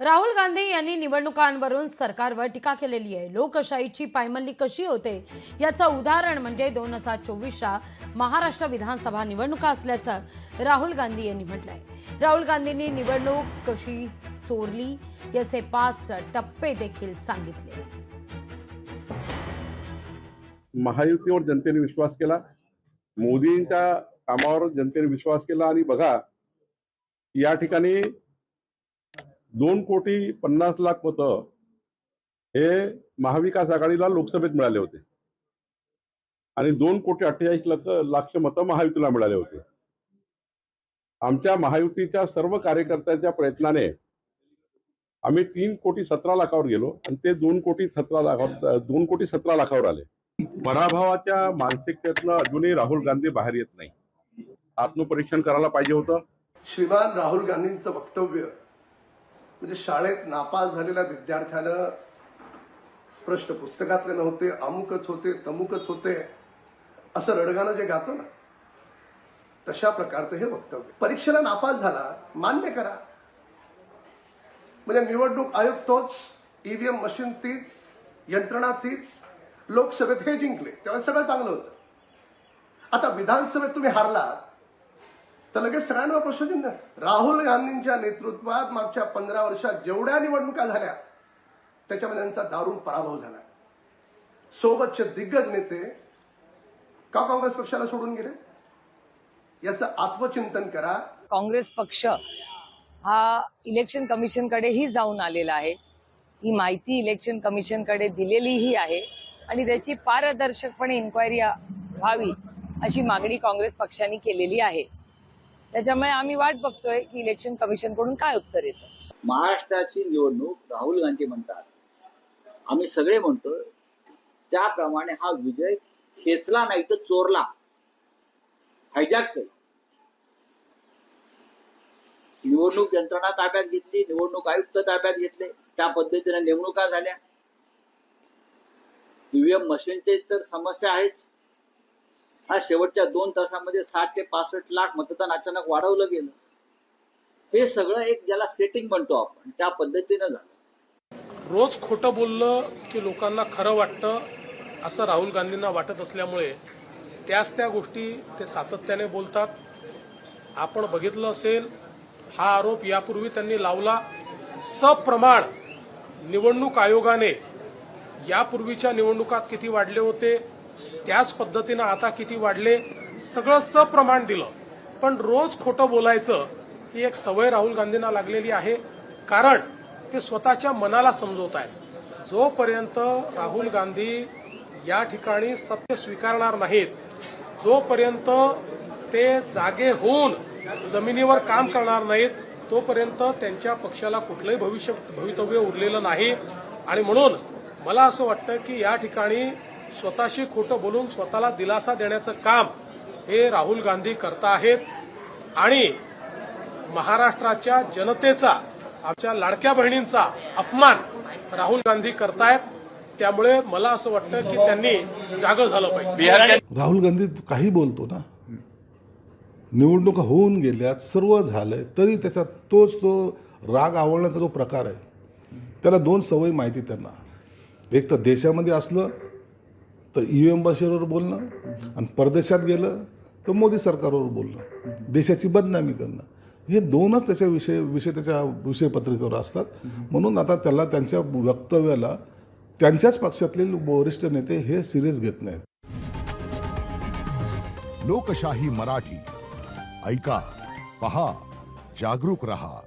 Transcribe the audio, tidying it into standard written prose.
राहुल गांधी यांनी निवडणुकांवरून सरकारवर टीका केलेली आहे। लोकशाहीची पायमल्ली कशी होते याचं उदाहरण म्हणजे 2024च्या महाराष्ट्र विधानसभा निवडणुका असल्याचं राहुल गांधी यांनी म्हटलंय। राहुल गांधींनी निवडणूक कशी चोरली याचे 5 टप्पे देखील सांगितले। महायुतीवर जनतेने विश्वास केला, मोदींच्या कामावर जनतेने विश्वास केला आणि बघा या ठिकाणी 2,50,00,000 मतं हे महाविकास आघाडीला लोकसभेत मिळाले होते आणि 2,48,00,000 मतं महायुतीला मिळाले होते। आमच्या महायुतीच्या सर्व कार्यकर्त्यांच्या प्रयत्नाने आम्ही 3,17,00,000वर गेलो आणि ते 2,17,00,000वर आले। पराभवाच्या मानसिकतेतनं अजूनही राहुल गांधी बाहेर येत नाही। आत्मपरीक्षण करायला पाहिजे होतं। श्रीमान राहुल गांधींचं वक्तव्य म्हणजे शाळेत नापास झालेल्या विद्यार्थ्यानं प्रश्न पुस्तकातले नव्हते, अमुकच होते, तमुकच होते असं रडगाणं जे गातो ना, तशा प्रकारचं हे वक्तव्य। परीक्षेला नापास झाला मान्य करा, म्हणजे निवडणूक आयोग तोच, ईव्हीएम मशीन तीच, यंत्रणा तीच, लोकसभेत हे जिंकले तेव्हा सगळं चांगलं होतं। आता विधानसभेत तुम्ही हारलात तर लगेच सगळ्यांना प्रश्नचिन्ह। राहुल गांधींच्या नेतृत्वात मागच्या 15 वर्षात जेवढ्या निवडणुका झाल्या त्याच्यामध्ये त्यांचा दारुण पराभव झाला। सोबतचे दिग्गज नेते का काँग्रेस पक्षाला सोडून गेले याचं आत्मचिंतन करा। काँग्रेस पक्ष हा इलेक्शन कमिशनकडेही जाऊन आलेला आहे, ही माहिती इलेक्शन कमिशनकडे दिलेलीही आहे आणि त्याची पारदर्शकपणे इन्क्वायरी व्हावी अशी मागणी काँग्रेस पक्षाने केलेली आहे। त्याच्यामुळे आम्ही वाट बघतोय की इलेक्शन कमिशनकडून काय उत्तर येतं। महाराष्ट्राची निवडणूक राहुल गांधी म्हणतात, आम्ही सगळे म्हणतो त्याप्रमाणे हा विजय खेचला नाही तर चोरला, हायजॅक केला। निवडणूक यंत्रणा ताब्यात घेतली, निवडणूक आयुक्त ताब्यात घेतले, त्या पद्धतीने नेमणुका झाल्या। ईव्हीएम मशीनची तर समस्या आहेच। हा शेवटच्या 2 तासामध्ये 60 ते 65 लाख मतदान अचानक वाढवलं गेलं। हे सगळं एक ज्याला सेटिंग म्हणतो आपण, त्या पद्धतीनं झालं। रोज खोटं बोललं की लोकांना खरं वाटतं असं राहुल गांधींना वाटत असल्यामुळे त्या गोष्टी ते सातत्याने बोलतात। आपण बघितलं असेल, हा आरोप यापूर्वी त्यांनी लावला। सप्रमाण निवडणूक आयोगाने यापूर्वीच्या निवडणुकात किती वाढले होते त्याच पद्धतीनं आता किती वाढले सगळं सप्रमाण दिलं। पण रोज खोटं बोलायचं ही एक सवय राहुल गांधींना लागलेली आहे, कारण ते स्वतःच्या मनाला समजवत आहेत। जोपर्यंत राहुल गांधी या ठिकाणी सत्य स्वीकारणार नाहीत, जोपर्यंत ते जागे होऊन जमिनीवर काम करणार नाहीत, तोपर्यंत त्यांच्या पक्षाला कुठलंही भवितव्य उरलेलं नाही। आणि म्हणून मला असं वाटतं की या ठिकाणी स्वतःशी खोटं बोलून स्वतःला दिलासा देण्याचं काम हे राहुल गांधी करता आहेत आणि महाराष्ट्राच्या जनतेचा, आमच्या लाडक्या बहिणींचा अपमान राहुल गांधी करतायत। त्यामुळे मला असं वाटतं की त्यांनी जागं झालं पाहिजे। राहुल गांधी काही बोलतो ना, निवडणुका होऊन गेल्यात, सर्व झालंय, तरी त्याच्यात तो राग आवळण्याचा जो प्रकार आहे, त्याला 2 सवयी माहिती त्यांना। एक तर देशामध्ये असलं तर ईव्हीएम मशीनवर बोलणं, आणि परदेशात गेलं तर मोदी सरकारवर बोलणं, देशाची बदनामी करणं। हे 2च त्याच्या त्याच्या विषयपत्रिकेवर असतात। म्हणून आता त्याला त्यांच्या वक्तव्याला त्यांच्याच पक्षातले वरिष्ठ नेते हे सिरियस घेत नाहीत। लोकशाही मराठी ऐका, पहा, जागरूक रहा।